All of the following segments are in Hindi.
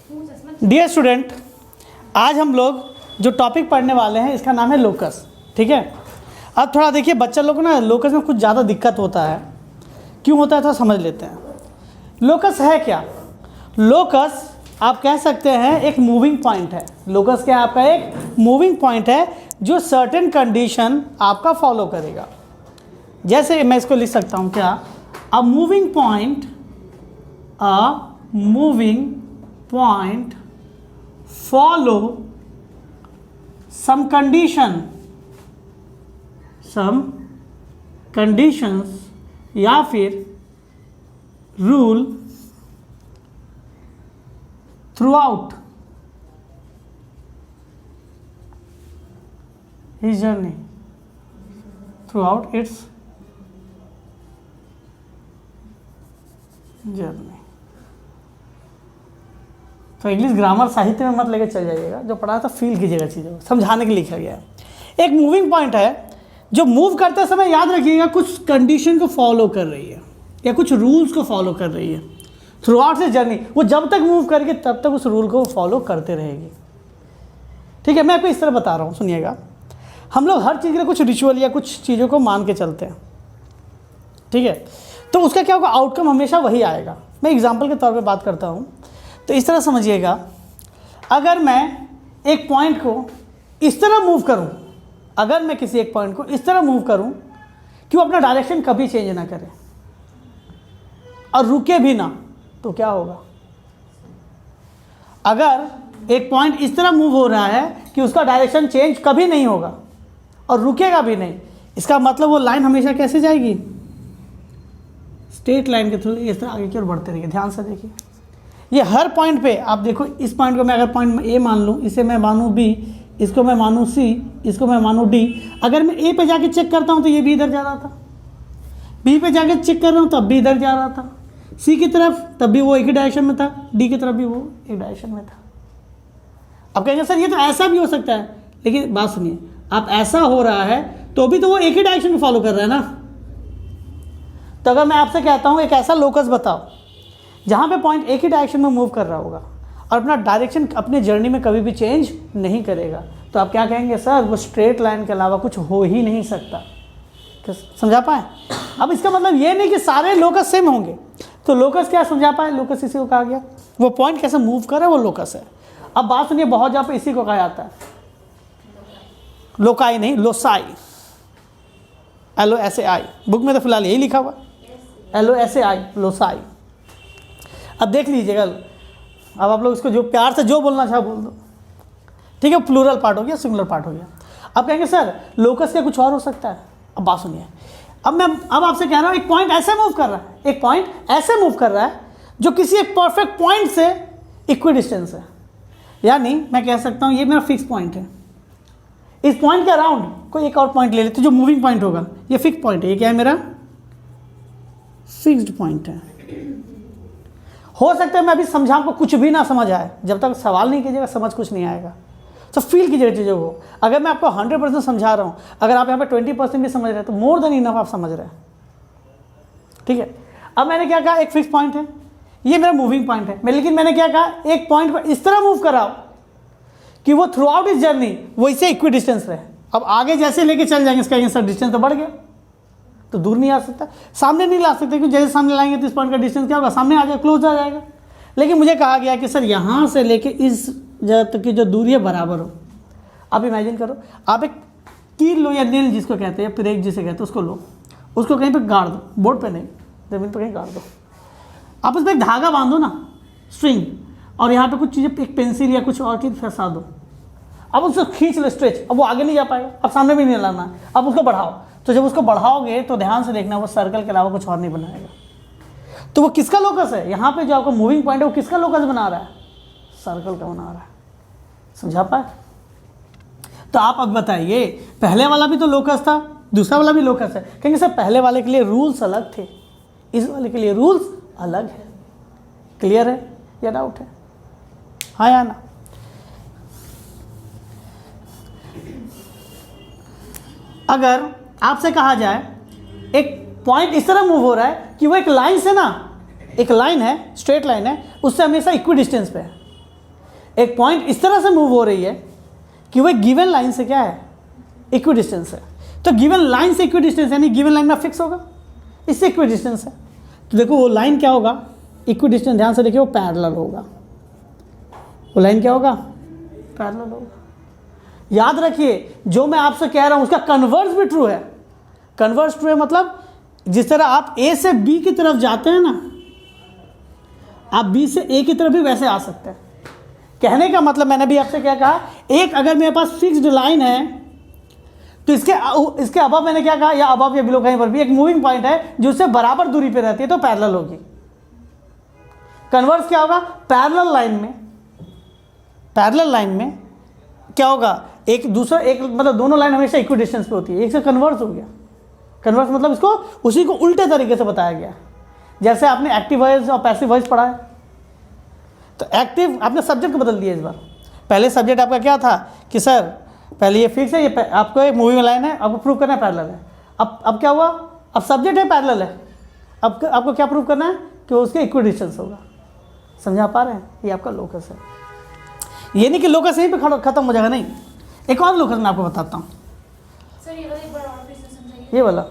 डियर स्टूडेंट, आज हम लोग जो टॉपिक पढ़ने वाले हैं इसका नाम है लोकस। ठीक है, अब थोड़ा देखिए बच्चा लोग को ना लोकस में कुछ ज़्यादा दिक्कत होता है। क्यों होता है थोड़ा समझ लेते हैं। लोकस है क्या? लोकस आप कह सकते हैं एक मूविंग पॉइंट है। लोकस क्या है? आपका एक मूविंग पॉइंट है जो सर्टेन कंडीशन आपका फॉलो करेगा। जैसे मैं इसको लिख सकता हूँ क्या, अ moving point follow some conditions या फिर rule throughout his journey, throughout its journey। तो इंग्लिश ग्रामर साहित्य में मत लेके चल जाइएगा, जो पढ़ा था फील कीजिएगा चीज़ों को, समझाने के लिए लिखा गया है। एक मूविंग पॉइंट है जो मूव करते समय याद रखिएगा कुछ कंडीशन को फॉलो कर रही है या कुछ रूल्स को फॉलो कर रही है थ्रू आउट से जर्नी। वो जब तक मूव करेगी तब तक उस रूल को फॉलो करते रहेगी। ठीक है, मैं आपको इस तरह बता रहा हूँ, सुनिएगा। हम लोग हर चीज़ के लिए कुछ रिचुअल या कुछ चीज़ों को मान के चलते हैं। ठीक है, तो उसका क्या होगा, आउटकम हमेशा वही आएगा। मैं एग्जाम्पल के तौर पर बात करता हूँ, तो इस तरह समझिएगा, अगर मैं एक पॉइंट को इस तरह मूव करूं, अगर मैं किसी एक पॉइंट को इस तरह मूव करूं कि वो अपना डायरेक्शन कभी चेंज ना करे और रुके भी ना, तो क्या होगा? अगर एक पॉइंट इस तरह मूव हो रहा है कि उसका डायरेक्शन चेंज कभी नहीं होगा और रुकेगा भी नहीं, इसका मतलब वो लाइन हमेशा कैसे जाएगी? स्ट्रेट लाइन के थ्रू इस तरह आगे की ओर बढ़ते रहिए। ध्यान से देखिए, ये हर पॉइंट पे आप देखो, इस पॉइंट को मैं अगर पॉइंट ए मान लूँ, इसे मैं मानूँ बी, इसको मैं मानूँ सी, इसको मैं मानूँ डी। अगर मैं ए पे जाके चेक करता हूँ तो ये भी इधर जा रहा था, बी पे जाके चेक कर रहा हूँ तब भी इधर जा रहा था, सी की तरफ तब भी वो एक ही डायरेक्शन में था, डी की तरफ भी वो एक डायरेक्शन में था। अब कहेंगे सर ये तो ऐसा भी हो सकता है, लेकिन बात सुनिए, आप ऐसा हो रहा है तो भी तो वो एक ही डायरेक्शन में फॉलो कर रहा है ना। तो अगर मैं आपसे कहता हूँ एक ऐसा लोकस बताओ जहाँ पे पॉइंट एक ही डायरेक्शन में मूव कर रहा होगा और अपना डायरेक्शन अपने जर्नी में कभी भी चेंज नहीं करेगा, तो आप क्या कहेंगे? सर वो स्ट्रेट लाइन के अलावा कुछ हो ही नहीं सकता। समझा पाए? अब इसका मतलब ये नहीं कि सारे लोकस सेम होंगे। तो लोकस क्या समझा पाए? लोकस इसी को कहा गया, वो पॉइंट कैसे मूव कर रहा है वो लोकस है। अब बात सुनिए, बहुत जगह पे इसी को कहा जाता है लोकाई नहीं, लोसाई, LOSAI। बुक में तो फिलहाल यही लिखा हुआ, LOSAI, लोसाई। अब देख लीजिएगा, अब आप लोग इसको जो प्यार से जो बोलना चाहो बोल दो। ठीक है, प्लूरल पार्ट हो गया, सिंगुलर पार्ट हो गया। अब कहेंगे सर लोकस क्या कुछ और हो सकता है? अब बात सुनिए, अब आपसे कह रहा हूँ एक पॉइंट ऐसे मूव कर रहा है, एक पॉइंट ऐसे मूव कर रहा है जो किसी एक परफेक्ट पॉइंट से इक्वी डिस्टेंस है। यानी मैं कह सकता हूँ ये मेरा फिक्स पॉइंट है, इस पॉइंट के अराउंड कोई एक और पॉइंट ले लेते जो मूविंग पॉइंट होगा। ये फिक्स पॉइंट है, ये क्या है? मेरा फिक्स्ड पॉइंट है। हो सकता है मैं अभी समझा, आपको कुछ भी ना समझ आए, जब तक सवाल नहीं कीजिएगा समझ कुछ नहीं आएगा। तो फील कीजिएगा चीज़ों को। अगर मैं आपको 100% समझा रहा हूँ, अगर आप यहाँ पे 20% भी समझ रहे हैं तो मोर देन इनफ आप समझ रहे हैं। ठीक है, अब मैंने क्या कहा, एक फिक्स पॉइंट है, ये मेरा मूविंग पॉइंट है। लेकिन मैंने क्या कहा, एक पॉइंट पर इस तरह मूव कराओ कि वो थ्रू आउट इस जर्नी वैसे इक्वी डिस्टेंस रहे। अब आगे जैसे लेके चल जाएंगे इसका आंसर डिस्टेंस तो बढ़ गया, तो दूर नहीं आ सकता, सामने नहीं ला सकते, क्योंकि जैसे सामने लाएंगे तो इस पॉइंट का डिस्टेंस क्या होगा? सामने आ जाएगा, क्लोज आ जाएगा। लेकिन मुझे कहा गया कि सर यहाँ से लेके इस जगह तक की जो दूरी है बराबर हो। आप इमेजिन करो, आप एक कील लो या नील जिसको कहते हैं, प्रेक जिसे कहते हैं, उसको लो, उसको कहीं पर गाड़ दो, बोर्ड पे नहीं, जमीन पर कहीं गाड़ दो। आप उस पर एक धागा बांधो ना, स्ट्रिंग, और यहाँ पे कुछ चीज़ें, एक पेंसिल या कुछ और चीज़ फंसा दो। अब उसको खींच लो स्ट्रेच, अब वो आगे नहीं जा पाएगा, अब सामने भी नहीं लाना है, अब उसको बढ़ाओ। तो जब उसको बढ़ाओगे तो ध्यान से देखना, वो सर्कल के अलावा कुछ और नहीं बनाएगा। तो वो किसका लोकस है? यहाँ पे जो आपका मूविंग पॉइंट है वो किसका लोकस बना रहा है? सर्कल का बना रहा है। समझा पाए? तो आप अब बताइए, पहले वाला भी तो लोकस था, दूसरा वाला भी लोकस है। कहेंगे सर पहले वाले के लिए रूल्स अलग थे, इस वाले के लिए रूल्स अलग है। क्लियर है या डाउट है? हाँ या ना? अगर आपसे कहा जाए एक पॉइंट इस तरह मूव हो रहा है कि वो एक लाइन से ना, एक लाइन है, स्ट्रेट लाइन है, उससे हमेशा इक्वी डिस्टेंस पे है। एक पॉइंट इस तरह से मूव हो रही है कि वो गिवन लाइन से क्या है, इक्वी डिस्टेंस है। तो गिवन लाइन से इक्वी डिस्टेंस यानी गिवन लाइन में फिक्स होगा, इससे इक्वी डिस्टेंस है। तो देखो वो लाइन क्या होगा, इक्वी डिस्टेंस, ध्यान से देखिए वो पैरेलल होगा। वो लाइन क्या होगा, पैरेलल होगा। याद रखिए जो मैं आपसे कह रहा हूं उसका कन्वर्स भी ट्रू है। कन्वर्स ट्रू है मतलब जिस तरह आप ए से बी की तरफ जाते हैं ना, आप बी से ए की तरफ भी वैसे आ सकते हैं। कहने का मतलब मैंने भी आपसे क्या कहा, एक अगर मेरे पास फिक्स्ड लाइन है तो इसके अबव मैंने क्या कहा, या अबव या बिलो कहीं पर भी एक मूविंग पॉइंट है जो उससे बराबर दूरी पे रहती है तो पैरेलल होगी। कन्वर्स क्या होगा, पैरेलल लाइन में क्या होगा, एक दूसरा एक मतलब दोनों लाइन हमेशा इक्वी डिस्टेंस पे होती है, एक से कन्वर्स हो गया। कन्वर्स मतलब इसको उसी को उल्टे तरीके से बताया गया। जैसे आपने एक्टिव वॉइस और पैसिव वॉइस पढ़ा है, तो एक्टिव आपने सब्जेक्ट को बदल दिया इस बार। पहले सब्जेक्ट आपका क्या था कि सर पहले ये फिक्स है, ये आपको एक मूविंग लाइन है, आपको प्रूव करना है पैरेलल है। अब क्या हुआ, अब सब्जेक्ट है पैरेलल है, अब आपको क्या प्रूव करना है कि वो उसके इक्वी डिस्टेंस होगा। समझा पा रहे हैं, ये आपका लोकस है। ये नहीं कि लोकस यहीं पे खत्म हो जाएगा, नहीं, एक और लोकस मैं आपको बताता हूँ। ये वाला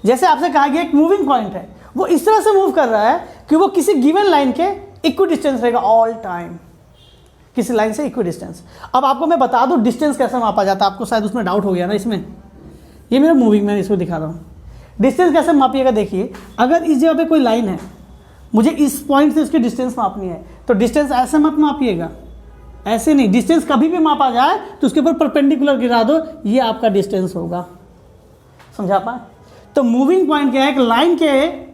जैसे आपसे कहा गया एक मूविंग पॉइंट है, वो इस तरह से मूव कर रहा है कि वो किसी गिवन लाइन के इक्वी डिस्टेंस रहेगा ऑल टाइम, किसी लाइन से इक्वी डिस्टेंस। अब आपको मैं बता दूं डिस्टेंस कैसे मापा जाता है, आपको शायद उसमें डाउट हो गया ना इसमें। ये मेरा मूविंग में इसको दिखा रहा हूँ, डिस्टेंस कैसे मापिएगा। देखिए अगर इस जगह पे कोई लाइन है, मुझे इस पॉइंट से उसकी डिस्टेंस मापनी है, तो डिस्टेंस ऐसे मत मापिएगा, ऐसे नहीं। डिस्टेंस कभी भी मापा जाए तो उसके ऊपर परपेंडिकुलर गिरा दो, ये आपका डिस्टेंस होगा। समझा पाए। तो मूविंग पॉइंट क्या है, एक लाइन के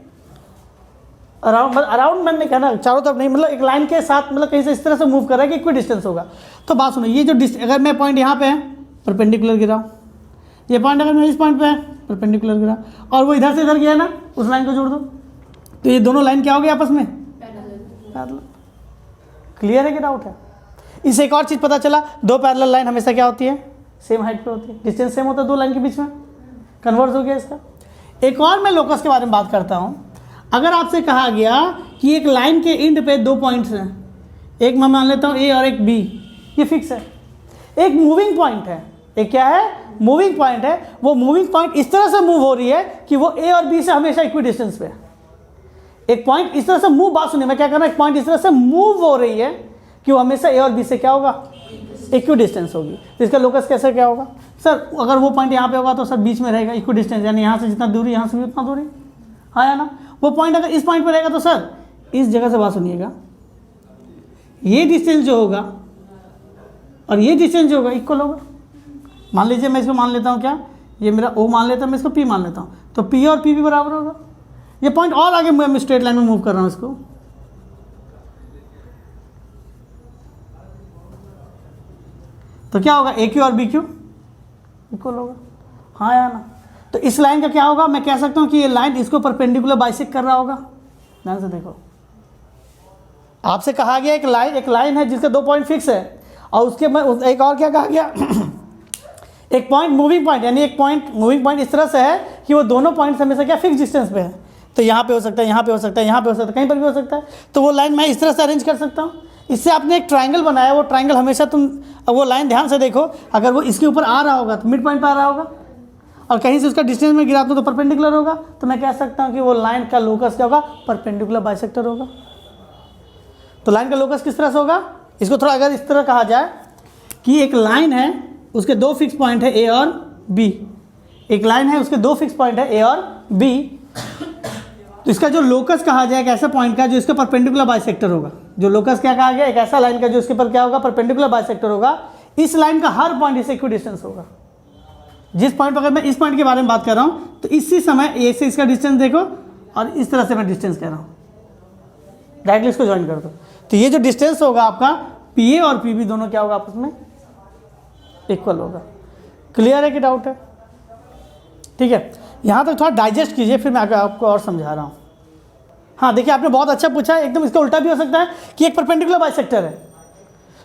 अराउंड मैंने कहना चारों तरफ नहीं, मतलब एक लाइन के साथ मतलब कहीं से इस तरह से मूव कर रहा है कि इक्वी डिस्टेंस होगा। तो बात सुनो, ये जो अगर मैं पॉइंट यहाँ पे है परपेंडिकुलर गिराऊं, ये पॉइंट अगर मैं इस पॉइंट पे है परपेंडिकुलर गिरा, और वो इधर से इधर गया ना, उस लाइन को जोड़ दो, तो ये दोनों लाइन क्या हो गई आपस में, पैरेलल। क्लियर है कि डाउट है। इससे एक और चीज़ पता चला, दो पैरेलल लाइन हमेशा क्या होती है, सेम हाइट पे होती है, डिस्टेंस सेम होता है दो लाइन के बीच में। कन्वर्स हो गया इसका। एक और मैं लोकस के बारे में बात करता हूँ। अगर आपसे कहा गया कि एक लाइन के एंड पे दो पॉइंट्स हैं, एक मैं मान लेता हूँ ए और एक बी, ये फिक्स है। एक मूविंग पॉइंट है, एक क्या है, मूविंग पॉइंट है। वो मूविंग पॉइंट इस तरह से मूव हो रही है कि वो ए और बी से हमेशा इक्वी डिस्टेंस पे है। एक पॉइंट इस तरह से मूव, बात सुनिए मैं क्या कर रहा हूँ, एक पॉइंट इस तरह से मूव हो रही है कि वो हमेशा ए और बी से क्या होगा, इक्वी डिस्टेंस होगी। तो इसका लोकस कैसे क्या होगा, सर अगर वो पॉइंट यहाँ पे होगा तो सर बीच में रहेगा इक्वी डिस्टेंस, यानी यहाँ से जितना दूरी यहाँ से भी उतना दूरी, हाँ या ना। वो पॉइंट अगर इस पॉइंट पे रहेगा तो सर इस जगह से बात सुनिएगा, ये डिस्टेंस जो होगा और ये डिस्टेंस जो होगा इक्वल होगा। मान लीजिए मैं इसको मान लेता हूँ क्या, ये मेरा ओ मान लेता हूँ, मैं इसको पी मान लेता हूँ, तो पी और पी भी बराबर होगा। ये पॉइंट और आगे मैं स्ट्रेट लाइन में मूव कर रहा हूँ इसको, तो क्या होगा, ए क्यू और बी क्यू इक्वल होगा, हाँ या ना। तो इस लाइन का क्या होगा, मैं कह सकता हूं कि ये लाइन इसको परपेंडिकुलर बाइसेक्ट कर रहा होगा। ध्यान से देखो, आपसे कहा गया एक लाइन है जिसके दो पॉइंट फिक्स है, और उसके में एक और क्या कहा गया एक पॉइंट मूविंग पॉइंट, यानी एक पॉइंट मूविंग पॉइंट इस तरह से है कि वो दोनों पॉइंट्स हमेशा क्या फिक्स डिस्टेंस पे है। तो यहाँ पे हो सकता है, यहाँ पे हो सकता है, यहाँ पे हो सकता है, कहीं पर भी हो सकता है। तो वो लाइन मैं इस तरह से अरेंज कर सकता हूँ। इससे आपने एक ट्राइंगल बनाया, वो ट्राइंगल हमेशा वो लाइन ध्यान से देखो, अगर वो इसके ऊपर आ रहा होगा तो मिड पॉइंट पर आ रहा होगा, और कहीं से उसका डिस्टेंस में गिराता हूँ तो परपेंडिकुलर होगा। तो मैं कह सकता हूँ कि वो लाइन का लोकस क्या होगा, परपेंडिकुलर बाइसेक्टर होगा। तो लाइन का लोकस किस तरह से होगा, इसको थोड़ा अगर इस तरह कहा जाए कि एक लाइन है उसके दो फिक्स पॉइंट है ए और बी, एक लाइन है उसके दो फिक्स पॉइंट है ए और बी, तो इसका जो लोकस कहा जाए एक ऐसा पॉइंट का जो इसके परपेंडिकुलर बाइसेक्टर होगा। जो लोकस क्या कहा गया, एक ऐसा लाइन का जो इसके पर क्या होगा, परपेंडिकुलर बाइसेक्टर होगा। इस लाइन का हर पॉइंट इससे इक्वी डिस्टेंस होगा। जिस पॉइंट पर अगर मैं इस पॉइंट के बारे में बात कर रहा हूँ तो इसी समय ए से इसका डिस्टेंस देखो, और इस तरह से मैं डिस्टेंस कह रहा हूँ, डायरेक्टली इसको ज्वाइन कर दो। तो ये जो डिस्टेंस होगा आपका पी ए और पी बी दोनों क्या होगा, आपस में इक्वल होगा। क्लियर है कि डाउट है? ठीक है, यहाँ तक थोड़ा डाइजेस्ट कीजिए, फिर मैं आगे आपको और समझा रहा हूँ। हाँ देखिए, आपने बहुत अच्छा पूछा। एकदम इसका उल्टा भी हो सकता है कि एक परपेंडिकुलर बाइसेक्टर है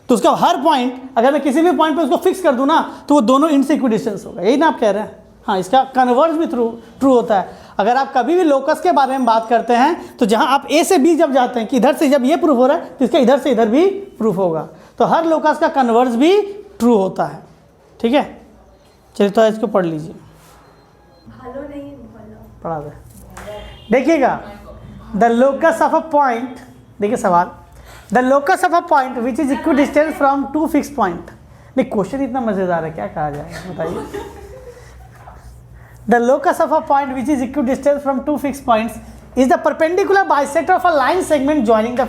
तो उसका हर पॉइंट अगर मैं किसी भी पॉइंट पे उसको फिक्स कर दूं ना तो वो दोनों इनसे इक्वी डिस्टेंस होगा। यही ना आप कह रहे हैं? हाँ, इसका कन्वर्स भी ट्रू होता है। अगर आप कभी भी लोकस के बारे में बात करते हैं तो जहाँ आप ए से बी जब जाते हैं कि इधर से जब ये प्रूफ हो रहा है तो इसका इधर से इधर भी प्रूफ होगा। तो हर लोकस का कन्वर्स भी ट्रू होता है। ठीक है, चलिए तो इसको पढ़ लीजिए, पढ़ा दे। देखिएगा, the locus of a point, देखिए सवाल, the locus of a point which is equidistance from two fix point. नहीं, क्वेश्चन इतना मजेदार है, क्या कहा जाएगा बताइए। The locus of a point which is equidistance from two fix points is the perpendicular bisector of a line segment joining the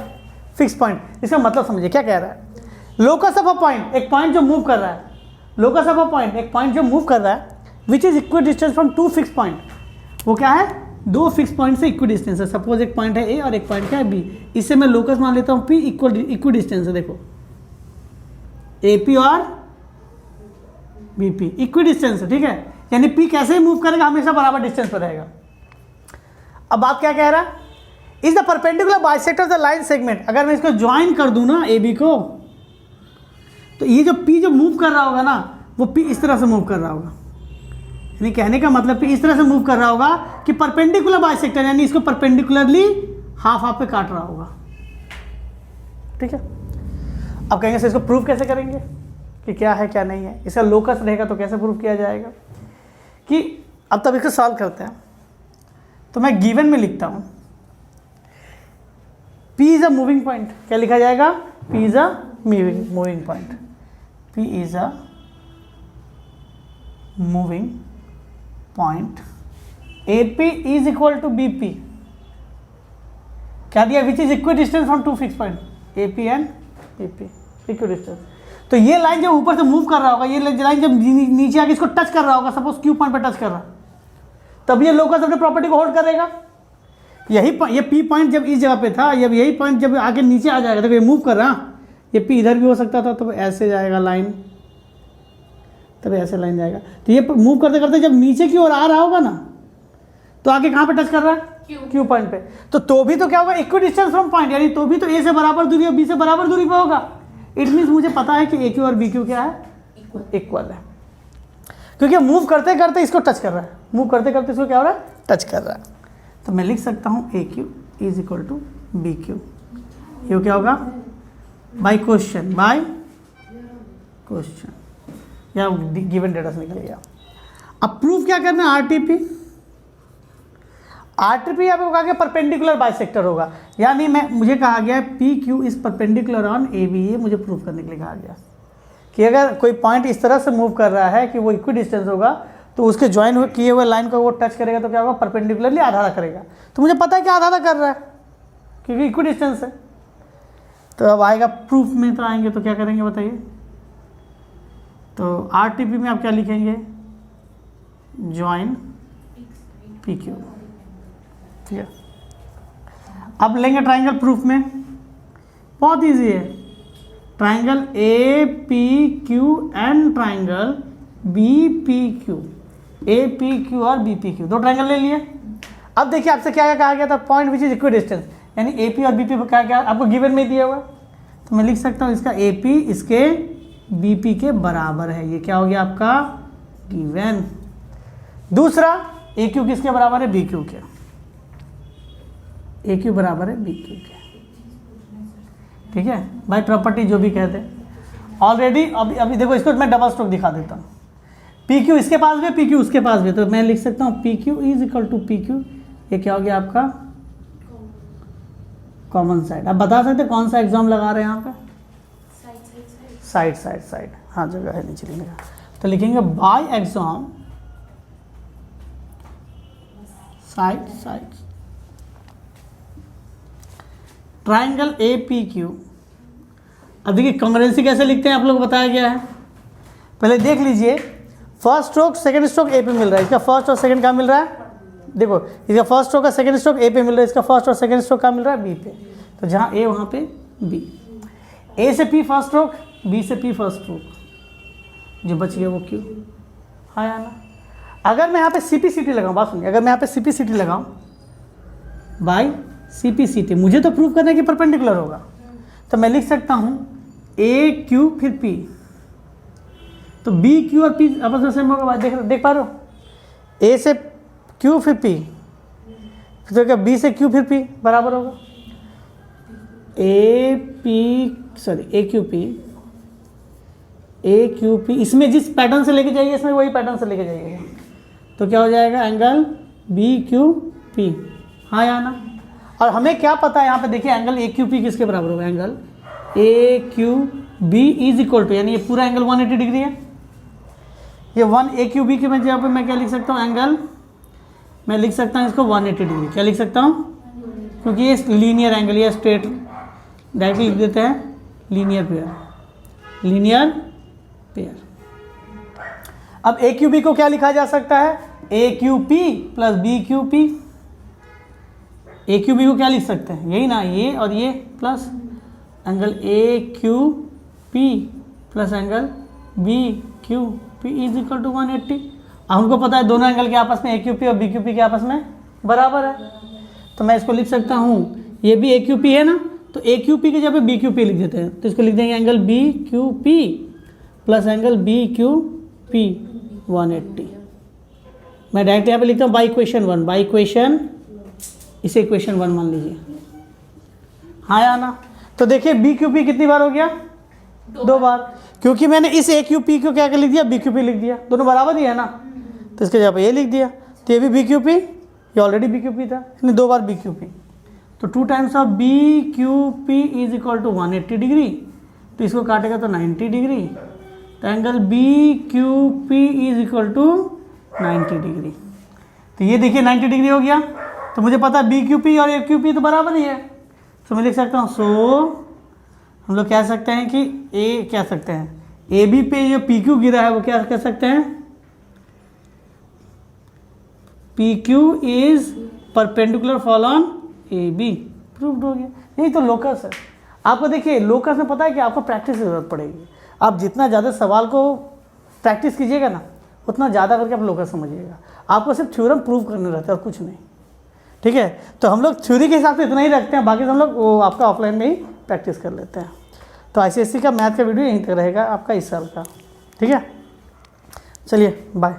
fix point. इसका मतलब समझिए क्या कह रहा है। लोकस ऑफ अ पॉइंट, एक पॉइंट जो मूव कर रहा है, लोकस ऑफ अ पॉइंट, एक पॉइंट जो मूव कर रहा है, which is equidistance from two fix point. वो क्या है, दो फिक्स पॉइंट से इक्वी डिस्टेंस है। सपोज एक पॉइंट है ए और एक पॉइंट क्या है बी, इससे मैं लोकस मान लेता हूँ पी, इक्वी डिस्टेंस है। देखो ए पी और बी पी इक्वी डिस्टेंस है, ठीक है, यानी पी कैसे ही मूव करेगा हमेशा बराबर डिस्टेंस पर रहेगा। अब बात क्या कह रहा है, is the perpendicular bisector of the line segment. अगर मैं इसको ज्वाइन कर दूं ना ए बी को, तो ये जो पी जो मूव कर रहा होगा ना, वो पी इस तरह से मूव कर रहा होगा। यानी कहने का मतलब पी इस तरह से मूव कर रहा होगा कि परपेंडिकुलर बाइसेक्टर, यानी इसको परपेंडिकुलरली हाफ हाफ पे काट रहा होगा। ठीक है, अब कहेंगे इसको प्रूव कैसे करेंगे कि क्या है क्या नहीं है। इसका लोकस रहेगा तो कैसे प्रूव किया जाएगा कि अब तब इसको सॉल्व करते हैं। तो मैं गिवन में लिखता हूं P is a moving point. क्या लिखा जाएगा, P is a moving point. P is a moving point. AP is equal to BP। क्या दिया, which is equidistance from two fix point, AP and BP equidistance. तो ये लाइन जब ऊपर से मूव कर रहा होगा, ये लाइन जब नीचे आके इसको टच कर रहा होगा, सपोज Q पॉइंट पर टच कर रहा, तब ये लोकस अपने प्रॉपर्टी को होल्ड करेगा। यही ये P पॉइंट जब इस जगह पे था, जब यही पॉइंट जब आगे नीचे आ जाएगा, तो ये मूव कर रहा, ये P इधर भी हो सकता था, तो ऐसे जाएगा लाइन, तब ऐसे लाइन जाएगा। तो ये मूव करते करते जब नीचे की ओर आ रहा होगा ना, तो आगे कहाँ पे टच कर रहा है, Q पॉइंट पे। तो भी तो क्या होगा, इक्वी डिस्टेंस फ्रॉम पॉइंट, यानी तो भी तो A से बराबर दूरी और B से बराबर दूरी पे होगा। इट मीन्स मुझे पता है कि AQ और BQ क्या है, इक्वल है, क्योंकि मूव करते करते इसको टच कर रहा है, मूव करते करते इसको क्या हो रहा है, टच कर रहा है। तो मैं लिख सकता हूँ AQ is equal to BQ। ये क्या होगा, बाय क्वेश्चन या गिवन डेटा से निकल गया। अब प्रूफ क्या करना है, आरटीपी यहाँ पे कहा गया परपेंडिकुलर बाइसेक्टर होगा, यानी मुझे कहा गया PQ is perpendicular on AB। ये मुझे प्रूफ करने के लिए कहा गया कि अगर कोई पॉइंट इस तरह से मूव कर रहा है कि वो इक्वी डिस्टेंस होगा, तो उसके ज्वाइन किए हुए लाइन को वो टच करेगा तो क्या होगा, परपेंडिकुलरली आधा आधा करेगा। तो मुझे पता है कि आधा आधा कर रहा है क्योंकि इक्वी डिस्टेंस है। तो अब आएगा प्रूफ में, तो आएंगे तो क्या करेंगे बताइए। तो आरटीपी में आप क्या लिखेंगे, ज्वाइन PQ। ठीक है, अब लेंगे ट्राइंगल प्रूफ में, बहुत इजी है। Triangle APQ and triangle BPQ, APQ और BPQ, दो ट्राइंगल ले लिए। अब देखिए आपसे क्या क्या कहा गया था, point which is equi distance, यानी AP और BP क्या क्या आपको गिवन में दिया हुआ। तो मैं लिख सकता हूँ इसका AP इसके BP के बराबर है। ये क्या हो गया आपका गिवन। दूसरा AQ किसके बराबर है, BQ के। AQ बराबर है BQ के। ठीक है भाई, प्रॉपर्टी जो भी कहते हैं ऑलरेडी। अभी देखो, इसको मैं डबल स्ट्रोक दिखा देता हूँ। PQ इसके पास भी, PQ उसके पास भी, तो मैं लिख सकता हूँ PQ is equal to PQ। ये क्या हो गया आपका कॉमन साइड। आप बता सकते कौन सा एग्जाम लगा रहे हैं यहाँ पे, साइड। हाँ जगह है नीचे लिखने का, तो लिखेंगे by exam side triangle APQ। अब देखिए कॉन्ग्रुएंसी कैसे लिखते हैं आप लोग बताया गया है। पहले देख लीजिए, first stroke second stroke A पे मिल रहा है, इसका फर्स्ट और सेकंड का मिल रहा है, देखो इसका फर्स्ट स्ट्रोक का सेकंड स्ट्रोक A पे मिल रहा है, इसका फर्स्ट और सेकंड स्ट्रोक का मिल रहा है B पे। तो जहाँ A वहाँ पे B, A से P फर्स्ट स्ट्रोक, B से P फर्स्ट स्ट्रोक, जो बच गया वो Q। हाँ या ना। अगर मैं यहाँ पे CPCT लगाऊँ, बात सुनिए, अगर मैं यहाँ पे CPCT लगाऊँ बाय CPCT, मुझे तो प्रूव करना है कि परपेंडिकुलर होगा। तो मैं लिख सकता हूँ AQ फिर P, तो BQ और P आपस में सेम होगा। देख पा रहे हो, A से Q फिर P, तो क्या B से Q फिर P बराबर होगा AQP AQP, इसमें जिस पैटर्न से लेके जाइए इसमें वही पैटर्न से लेके जाइएगा, तो क्या हो जाएगा एंगल BQP। हाँ या ना। और हमें क्या पता है यहाँ पे देखिए एंगल AQP किसके बराबर होगा, angle AQB is equal to, यानी ये पूरा एंगल 180 डिग्री है। ये 1 AQB के में जहाँ पे मैं क्या लिख सकता हूँ एंगल, मैं लिख सकता हूँ इसको 180 डिग्री। क्या लिख सकता हूँ, क्योंकि ये लीनियर एंगल या स्ट्रेट, डायरेक्टली लिख देते हैं लीनियर पेयर, लीनियर पेयर। अब AQB को क्या लिखा जा सकता है, AQP प्लस BQP। AQB को क्या लिख सकते हैं, यही ना, ये और ये plus angle AQP plus angle BQP is equal to 180। हमको पता है दोनों एंगल के आपस में AQP और BQP के आपस में बराबर है, तो मैं इसको लिख सकता हूँ, ये भी AQP है ना, तो AQP के जगह पे BQP लिख देते हैं, तो इसको लिख देंगे angle BQP plus angle BQP 180। मैं डायरेक्ट यहाँ पे लिखता हूँ बाई इक्वेशन 1, बाई इक्वेशन, इसे इक्वेशन 1 मान लीजिए। हाँ या ना। तो देखिए BQP कितनी बार हो गया, 2 बार, क्योंकि मैंने इस AQP को क्या कर लिख दिया, BQP लिख दिया, दोनों बराबर ही है ना, तो इसके जगह पे ये लिख दिया, तो ये भी BQP, ये ऑलरेडी BQP था, इसलिए 2 बार BQP, तो 2 times of BQP is equal to 180 degree, तो इसको काटेगा तो 90 डिग्री, तो angle BQP is equal to 90 degree. तो ये देखिए 90 डिग्री हो गया, तो मुझे पता है BQP और AQP तो बराबर ही है, तो मैं लिख सकता हूँ, सो हम लोग कह सकते हैं कि A कह सकते हैं, AB पे जो PQ गिरा है वो क्या कह सकते हैं, PQ is perpendicular fall on AB। Proved हो गया, यही तो लोकस है। आपको देखिए लोकस में पता है कि आपको प्रैक्टिस की जरूरत पड़ेगी, आप जितना ज़्यादा सवाल को प्रैक्टिस कीजिएगा ना, उतना ज़्यादा करके आप लोकस समझिएगा। आपको सिर्फ थ्योरम प्रूव करने रहता है और कुछ नहीं, ठीक है। तो हम लोग थ्योरी के हिसाब से इतना ही रखते हैं, बाकी हम लोग वो आपका ऑफलाइन में ही प्रैक्टिस कर लेते हैं। तो ICSE का मैथ का वीडियो यहीं तक रहेगा आपका इस साल का, ठीक है। चलिए बाय।